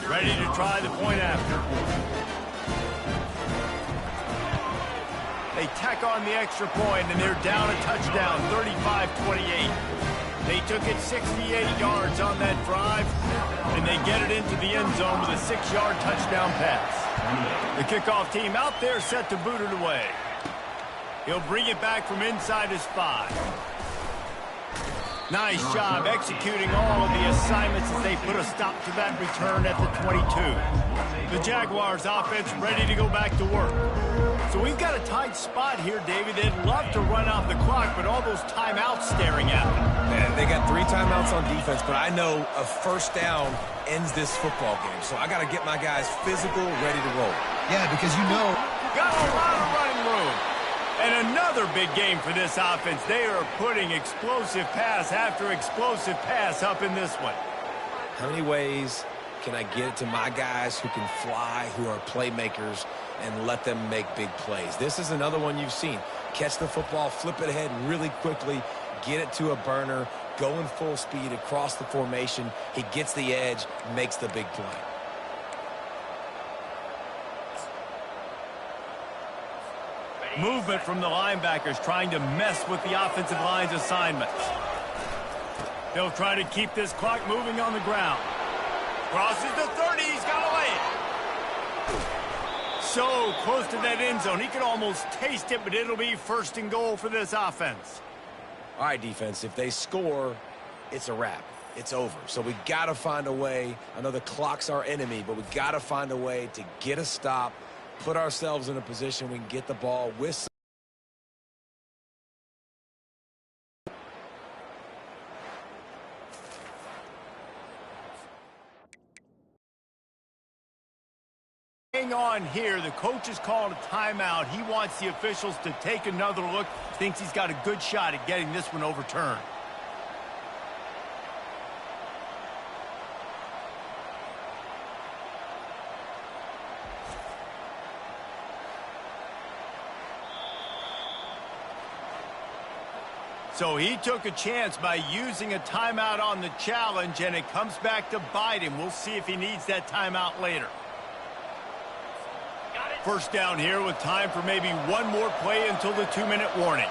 Ready to try the point after. They tack on the extra point, and they're down a touchdown, 35-28. They took it 68 yards on that drive. And they get it into the end zone with a 6-yard touchdown pass. The kickoff team out there set to boot it away. He'll bring it back from inside his 5. Nice job executing all of the assignments as they put a stop to that return at the 22. The Jaguars offense ready to go back to work. So we've got a tight spot here, David. They'd love to run out the clock, but all those timeouts staring at them. Man, they got 3 timeouts on defense, but I know a first down ends this football game. So I got to get my guys physical, ready to roll. Yeah, because you know. Got a lot of running room. And another big game for this offense. They are putting explosive pass after explosive pass up in this one. How many ways can I get it to my guys who can fly, who are playmakers, and let them make big plays? This is another one you've seen. Catch the football, flip it ahead really quickly, get it to a burner, go in full speed across the formation. He gets the edge, makes the big play. Movement from the linebackers trying to mess with the offensive line's assignments. They'll try to keep this clock moving on the ground. Crosses the 30. He's got to lay it. So close to that end zone. He can almost taste it, but it'll be 1st and goal for this offense. All right, defense, if they score, it's a wrap. It's over. So we got to find a way. I know the clock's our enemy, but we got to find a way to get a stop, put ourselves in a position we can get the ball with. Hang on here. The coach has called a timeout. He wants the officials to take another look. Thinks he's got a good shot at getting this one overturned. So he took a chance by using a timeout on the challenge, and it comes back to bite him. We'll see if he needs that timeout later. First down here with time for maybe one more play until the 2-minute warning.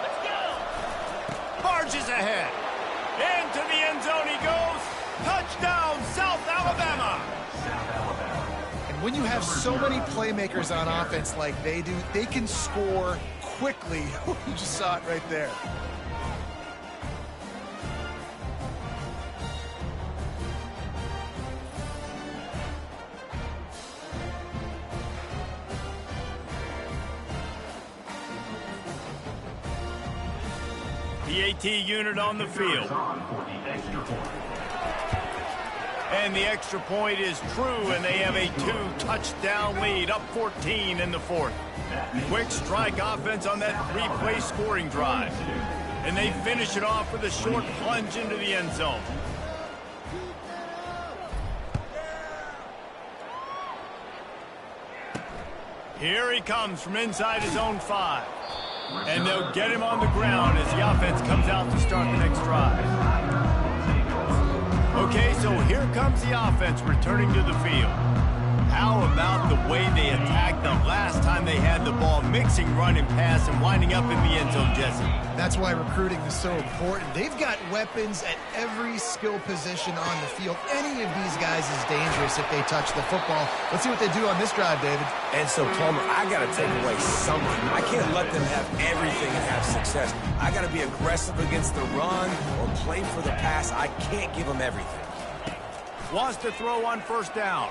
Barges ahead. Into the end zone he goes. Touchdown, South Alabama. And when you have so many playmakers on offense like they do, they can score quickly. You just saw it right there. The AT unit on the field. And the extra point is true, and they have a 2-touchdown lead, up 14 in the 4th. Quick strike offense on that 3-play scoring drive. And they finish it off with a short plunge into the end zone. Here he comes from inside his own 5. And they'll get him on the ground as the offense comes out to start the next drive. Okay, so here comes the offense returning to the field. How about the way they attacked the last time they had the ball, mixing run and pass and winding up in the end zone, Jesse? That's why recruiting is so important. They've got weapons at every skill position on the field. Any of these guys is dangerous if they touch the football. Let's see what they do on this drive, David. And so, Palmer, I got to take away something. I can't let them have everything and have success. I got to be aggressive against the run or play for the pass. I can't give them everything. Wants to throw on first down.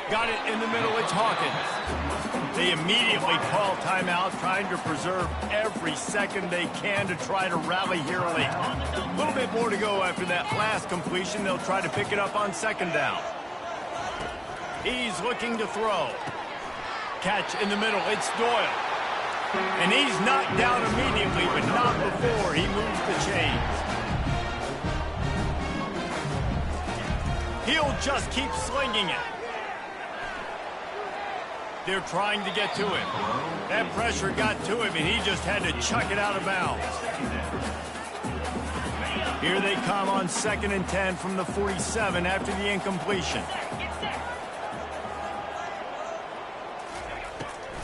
Got it in the middle. It's Hawkins. They immediately call timeout, trying to preserve every second they can to try to rally here late. A little bit more to go after that last completion. They'll try to pick it up on 2nd down. He's looking to throw. Catch in the middle. It's Doyle. And he's knocked down immediately, but not before he moves the chains. He'll just keep slinging it. They're trying to get to him. That pressure got to him, and he just had to chuck it out of bounds. Here they come on 2nd and 10 from the 47 after the incompletion.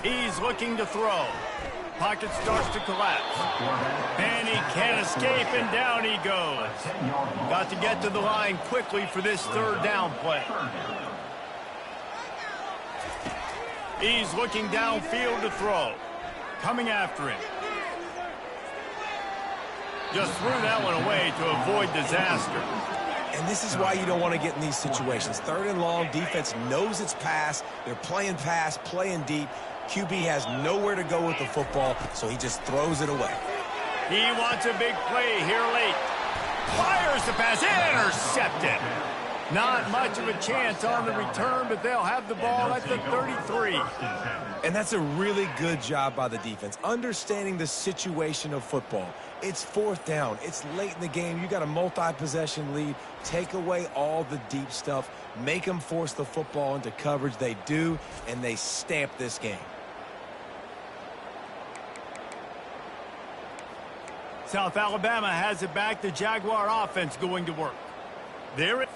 He's looking to throw. Pocket starts to collapse. And he can't escape, and down he goes. Got to get to the line quickly for this third down play. He's looking downfield to throw. Coming after him. Just threw that one away to avoid disaster. And this is why you don't want to get in these situations. Third and long, defense knows it's pass. They're playing pass, playing deep. QB has nowhere to go with the football, so he just throws it away. He wants a big play here late. Fires the pass, intercepted. Not much of a chance on the return, but they'll have the ball at the 33. And that's a really good job by the defense, understanding the situation of football. It's fourth down. It's late in the game. You got a multi-possession lead. Take away all the deep stuff. Make them force the football into coverage. They do, and they stamp this game. South Alabama has it back. The Jaguar offense going to work. There it is.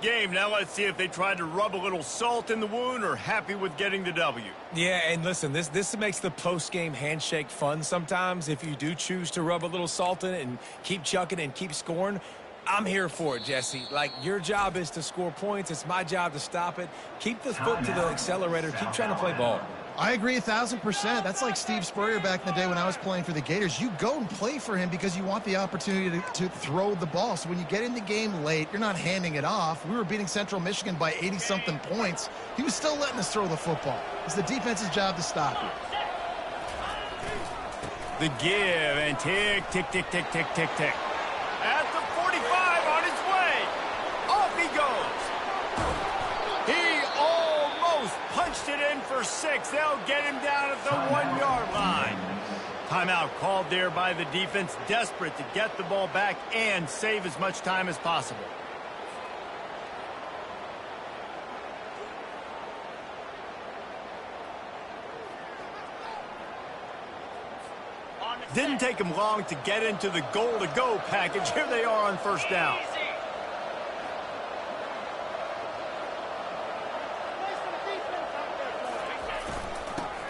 Game. Now let's see if they tried to rub a little salt in the wound or happy with getting the W. Yeah, and listen, this makes the post-game handshake fun sometimes. If you do choose to rub a little salt in it and keep chucking and keep scoring, I'm here for it, Jesse. Like, your job is to score points. It's my job to stop it. Keep the foot to the accelerator. Keep trying to play ball. I agree 1,000%. That's like Steve Spurrier back in the day when I was playing for the Gators. You go and play for him because you want the opportunity to throw the ball. So when you get in the game late, you're not handing it off. We were beating Central Michigan by 80-something points. He was still letting us throw the football. It's the defense's job to stop you. The give and tick, tick, tick, tick, tick, tick, tick. At the 45 on his way. Off he goes. He almost punched it in for 6. They'll get him down at the 1-yard line. Timeout called there by the defense, desperate to get the ball back and save as much time as possible. Didn't take him long to get into the goal-to-go package. Here they are on first down.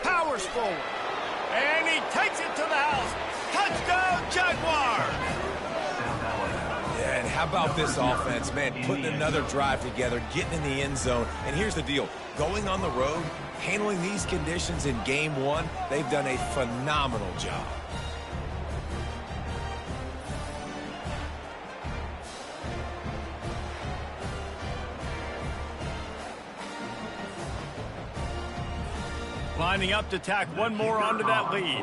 Powers forward. And he takes it to the house. Touchdown, Jaguars! Yeah, and how about this offense, man? Putting another drive together, getting in the end zone. And here's the deal. Going on the road, handling these conditions in game one, they've done a phenomenal job. Lining up to tack one more onto that lead.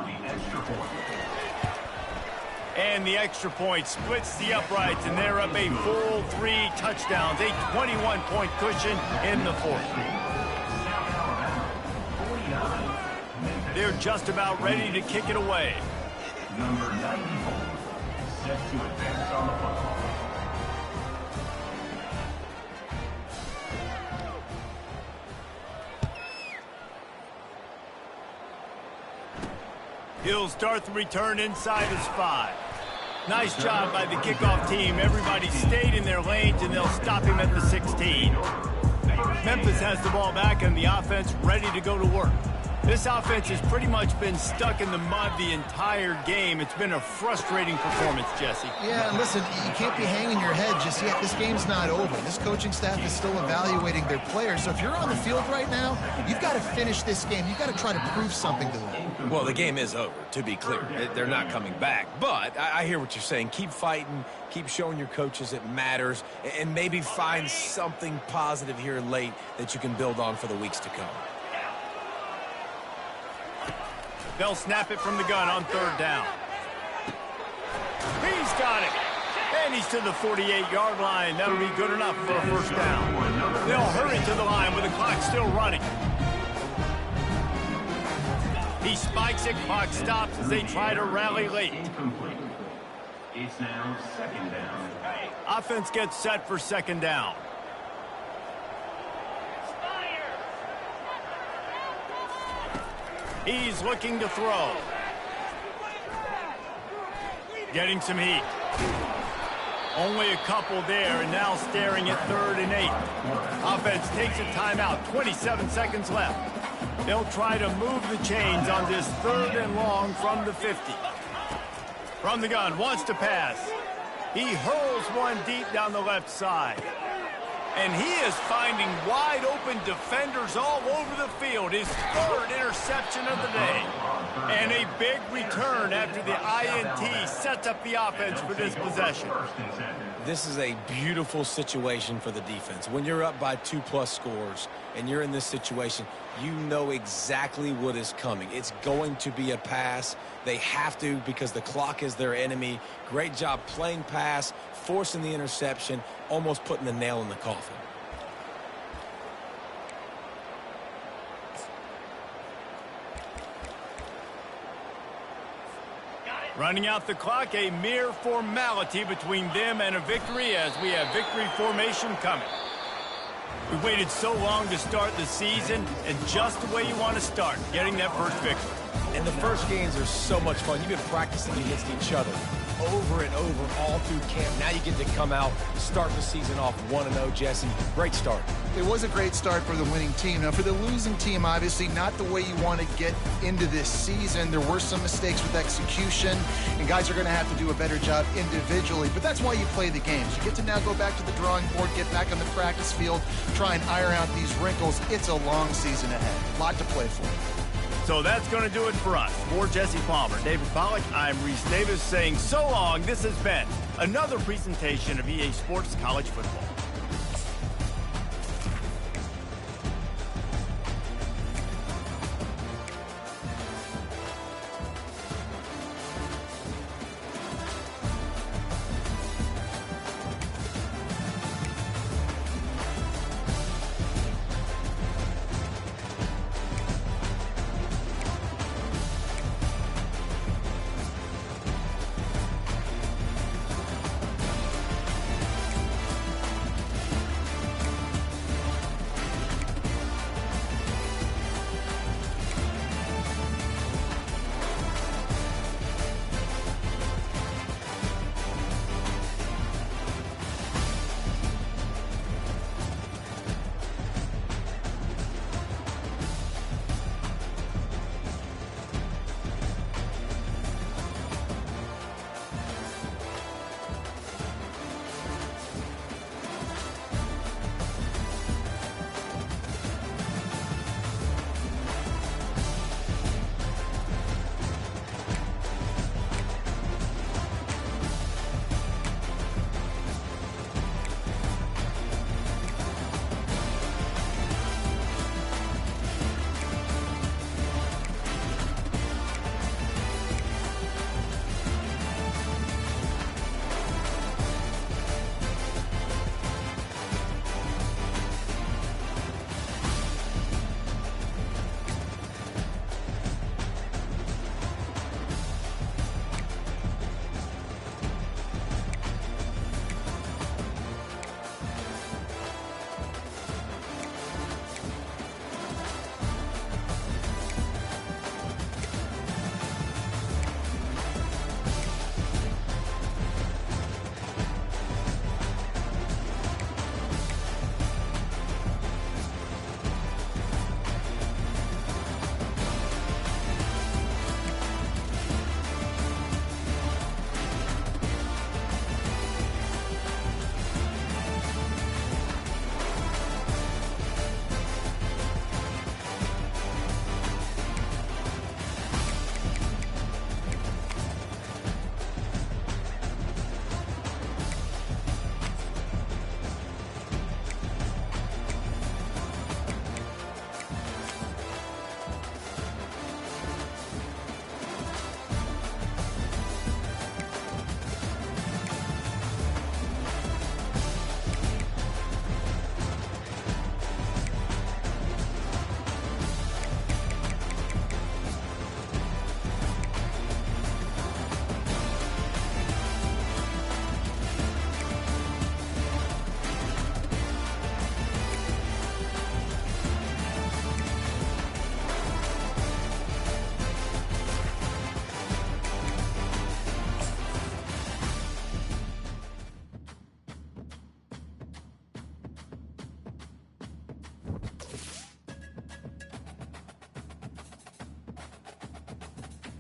And the extra point splits the uprights, and they're up a full 3 touchdowns, a 21-point cushion in the fourth. They're just about ready to kick it away. Number 94, set to advance on the football. He'll start the return inside his 5. Nice job by the kickoff team. Everybody stayed in their lanes, and they'll stop him at the 16. Memphis has the ball back, and the offense ready to go to work. This offense has pretty much been stuck in the mud the entire game. It's been a frustrating performance, Jesse. Yeah, and listen, you can't be hanging your head just yet. This game's not over. This coaching staff is still evaluating their players. So if you're on the field right now, you've got to finish this game. You've got to try to prove something to them. Well, the game is over, to be clear. They're not coming back. But I hear what you're saying. Keep fighting. Keep showing your coaches it matters. And maybe find something positive here late that you can build on for the weeks to come. They'll snap it from the gun on third down. He's He's got it. And he's to the 48-yard line. That'll be good enough for a first down. They'll hurry to the line with the clock still running. He spikes it, clock stops as they try to rally late. It's now second down. Offense gets set for second down. He's looking to throw. Getting some heat. Only a couple there, and now staring at 3rd and 8. Offense takes a timeout, 27 seconds left. They'll try to move the chains on this 3rd and long from the 50. From the gun, wants to pass. He hurls one deep down the left side. And he is finding wide open defenders all over the field. His 3rd interception of the day. And a big return after the INT sets up the offense for this possession. This is a beautiful situation for the defense. When you're up by 2+ scores and you're in this situation, you know exactly what is coming. It's going to be a pass. They have to because the clock is their enemy. Great job playing pass, forcing the interception, almost putting the nail in the coffin. Running out the clock, a mere formality between them and a victory as we have victory formation coming. We waited so long to start the season, and just the way you want to start, getting that first victory. And the first games are so much fun. You've been practicing against each other over and over all through camp. Now you get to come out, start the season off 1-0, Jesse. Great start. It was a great start for the winning team. Now, for the losing team, obviously not the way you want to get into this season. There were some mistakes with execution, and guys are going to have to do a better job individually. But that's why you play the games. You get to now go back to the drawing board, get back on the practice field, try and iron out these wrinkles. It's a long season ahead. A lot to play for. So that's going to do it for us. For Jesse Palmer, David Pollack, I'm Reese Davis saying so long. This has been another presentation of EA Sports College Football.